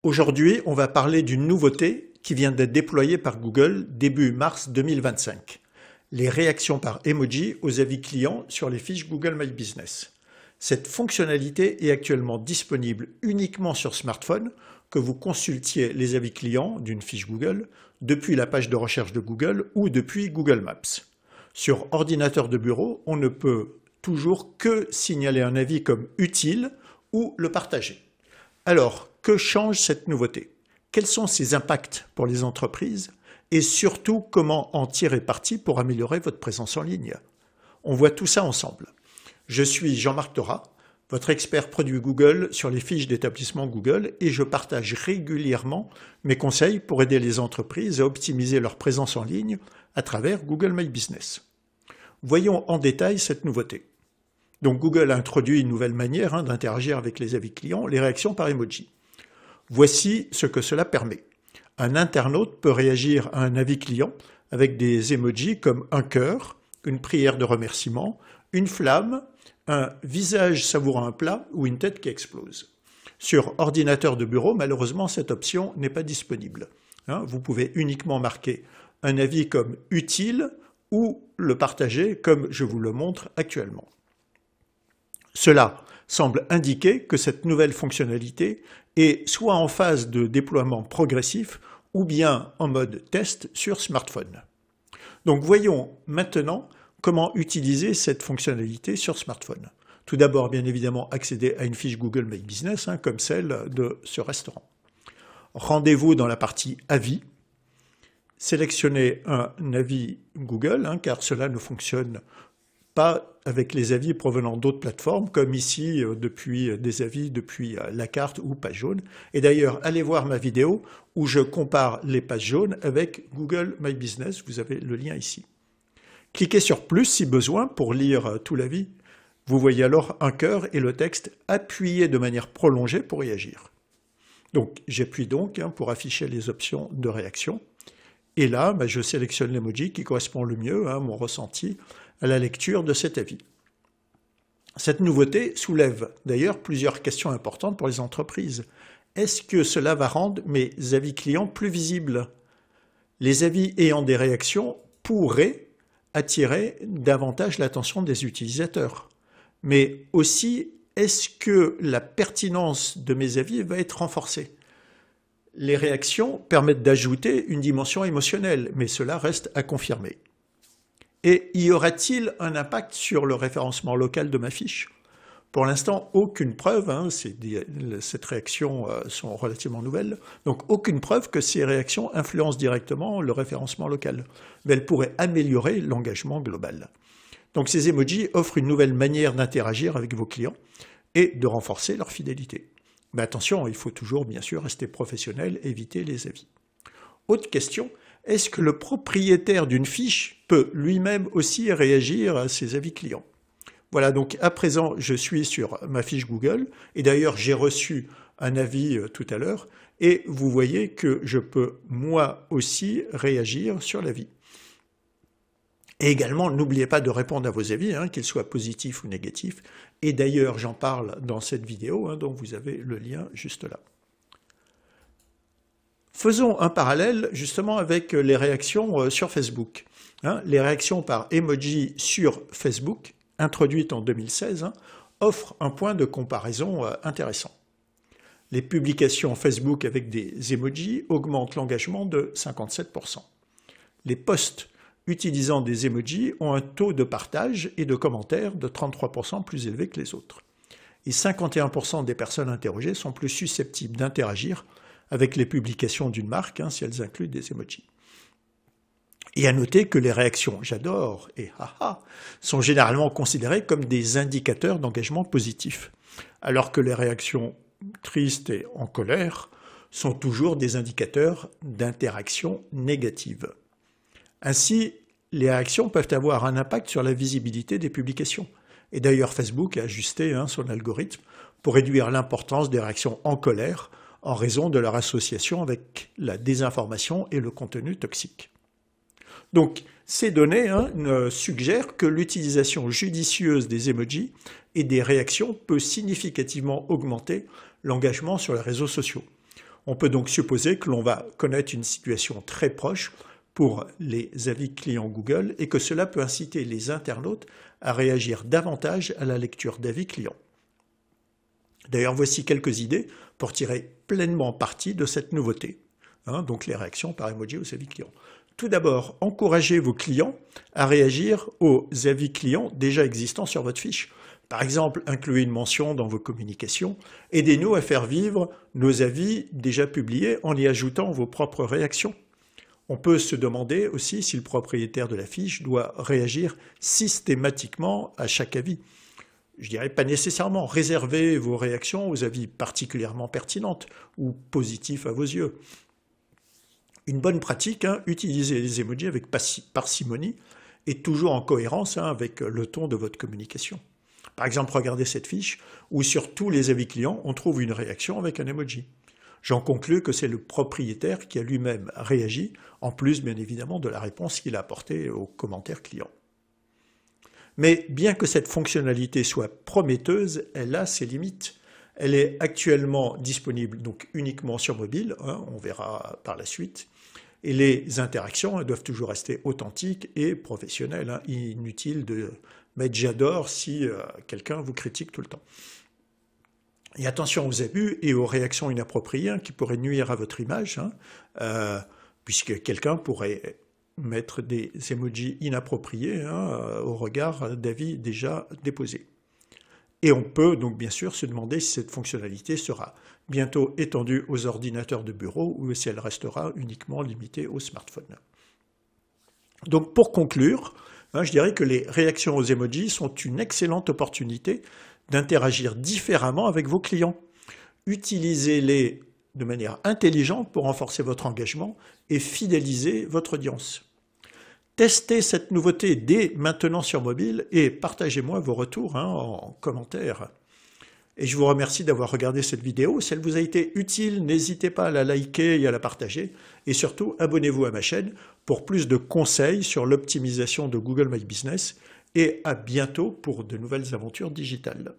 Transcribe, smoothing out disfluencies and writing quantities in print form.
Aujourd'hui, on va parler d'une nouveauté qui vient d'être déployée par Google début mars 2025. Les réactions par emoji aux avis clients sur les fiches Google My Business. Cette fonctionnalité est actuellement disponible uniquement sur smartphone, que vous consultiez les avis clients d'une fiche Google depuis la page de recherche de Google ou depuis Google Maps. Sur ordinateur de bureau, on ne peut toujours que signaler un avis comme utile ou le partager. Alors, que change cette nouveauté? Quels sont ses impacts pour les entreprises? Et surtout, comment en tirer parti pour améliorer votre présence en ligne? On voit tout ça ensemble. Je suis Jean-Marc Thorat, votre expert produit Google sur les fiches d'établissement Google, et je partage régulièrement mes conseils pour aider les entreprises à optimiser leur présence en ligne à travers Google My Business. Voyons en détail cette nouveauté. Donc Google a introduit une nouvelle manière d'interagir avec les avis clients, les réactions par emoji. Voici ce que cela permet. Un internaute peut réagir à un avis client avec des emojis comme un cœur, une prière de remerciement, une flamme, un visage savourant un plat ou une tête qui explose. Sur ordinateur de bureau, malheureusement, cette option n'est pas disponible. Vous pouvez uniquement marquer un avis comme utile ou le partager comme je vous le montre actuellement. Cela semble indiquer que cette nouvelle fonctionnalité est soit en phase de déploiement progressif ou bien en mode test sur smartphone. Donc voyons maintenant comment utiliser cette fonctionnalité sur smartphone. Tout d'abord, bien évidemment, accéder à une fiche Google My Business, comme celle de ce restaurant. Rendez-vous dans la partie Avis. Sélectionnez un avis Google, car cela ne fonctionne pas avec les avis provenant d'autres plateformes, comme ici depuis des avis depuis la carte ou page jaune. Et d'ailleurs, allez voir ma vidéo où je compare les pages jaunes avec Google My Business. Vous avez le lien ici. Cliquez sur plus si besoin pour lire tout l'avis. Vous voyez alors un cœur et le texte appuyé de manière prolongée pour réagir. Donc j'appuie donc pour afficher les options de réaction. Et là, je sélectionne l'emoji qui correspond le mieux à mon ressenti à la lecture de cet avis. Cette nouveauté soulève d'ailleurs plusieurs questions importantes pour les entreprises. Est-ce que cela va rendre mes avis clients plus visibles? Les avis ayant des réactions pourraient attirer davantage l'attention des utilisateurs. Mais aussi, est-ce que la pertinence de mes avis va être renforcée? Les réactions permettent d'ajouter une dimension émotionnelle, mais cela reste à confirmer. Et y aura-t-il un impact sur le référencement local de ma fiche? Pour l'instant, aucune preuve, ces réactions sont relativement nouvelles, donc aucune preuve que ces réactions influencent directement le référencement local. Mais elles pourraient améliorer l'engagement global. Donc ces emojis offrent une nouvelle manière d'interagir avec vos clients et de renforcer leur fidélité. Mais attention, il faut toujours bien sûr rester professionnel, éviter les avis. Autre question, est-ce que le propriétaire d'une fiche peut lui-même aussi réagir à ses avis clients? Voilà, donc à présent, je suis sur ma fiche Google, et d'ailleurs j'ai reçu un avis tout à l'heure, et vous voyez que je peux moi aussi réagir sur l'avis. Et également, n'oubliez pas de répondre à vos avis, qu'ils soient positifs ou négatifs, et d'ailleurs j'en parle dans cette vidéo, donc vous avez le lien juste là. Faisons un parallèle justement avec les réactions sur Facebook. Les réactions par emoji sur Facebook, introduites en 2016, offrent un point de comparaison intéressant. Les publications Facebook avec des emojis augmentent l'engagement de 57%. Les posts utilisant des emojis ont un taux de partage et de commentaires de 33% plus élevé que les autres. Et 51% des personnes interrogées sont plus susceptibles d'interagir avec les publications d'une marque, si elles incluent des emojis. Et à noter que les réactions « j'adore » et « haha » sont généralement considérées comme des indicateurs d'engagement positif, alors que les réactions tristes et en colère sont toujours des indicateurs d'interaction négative. Ainsi, les réactions peuvent avoir un impact sur la visibilité des publications. Et d'ailleurs, Facebook a ajusté son algorithme pour réduire l'importance des réactions en colère en raison de leur association avec la désinformation et le contenu toxique. Donc, ces données suggèrent que l'utilisation judicieuse des emojis et des réactions peut significativement augmenter l'engagement sur les réseaux sociaux. On peut donc supposer que l'on va connaître une situation très proche pour les avis clients Google et que cela peut inciter les internautes à réagir davantage à la lecture d'avis clients. D'ailleurs, voici quelques idées pour tirer pleinement parti de cette nouveauté, donc les réactions par emoji aux avis clients. Tout d'abord, encouragez vos clients à réagir aux avis clients déjà existants sur votre fiche. Par exemple, incluez une mention dans vos communications. Aidez-nous à faire vivre nos avis déjà publiés en y ajoutant vos propres réactions. On peut se demander aussi si le propriétaire de la fiche doit réagir systématiquement à chaque avis. Je dirais pas nécessairement. Réservez vos réactions aux avis particulièrement pertinentes ou positifs à vos yeux. Une bonne pratique, utilisez les emojis avec parcimonie et toujours en cohérence avec le ton de votre communication. Par exemple, regardez cette fiche où sur tous les avis clients, on trouve une réaction avec un emoji. J'en conclus que c'est le propriétaire qui a lui-même réagi, en plus bien évidemment de la réponse qu'il a apportée aux commentaires clients. Mais bien que cette fonctionnalité soit prometteuse, elle a ses limites. Elle est actuellement disponible donc uniquement sur mobile, on verra par la suite. Et les interactions doivent toujours rester authentiques et professionnelles. Inutile de mettre j'adore si quelqu'un vous critique tout le temps. Et attention aux abus et aux réactions inappropriées qui pourraient nuire à votre image, puisque quelqu'un pourrait mettre des emojis inappropriés au regard d'avis déjà déposés. Et on peut donc bien sûr se demander si cette fonctionnalité sera bientôt étendue aux ordinateurs de bureau ou si elle restera uniquement limitée aux smartphones. Donc pour conclure, je dirais que les réactions aux emojis sont une excellente opportunité d'interagir différemment avec vos clients. Utilisez-les de manière intelligente pour renforcer votre engagement et fidéliser votre audience. Testez cette nouveauté dès maintenant sur mobile et partagez-moi vos retours en commentaire. Et je vous remercie d'avoir regardé cette vidéo. Si elle vous a été utile, n'hésitez pas à la liker et à la partager. Et surtout, abonnez-vous à ma chaîne pour plus de conseils sur l'optimisation de Google My Business. Et à bientôt pour de nouvelles aventures digitales.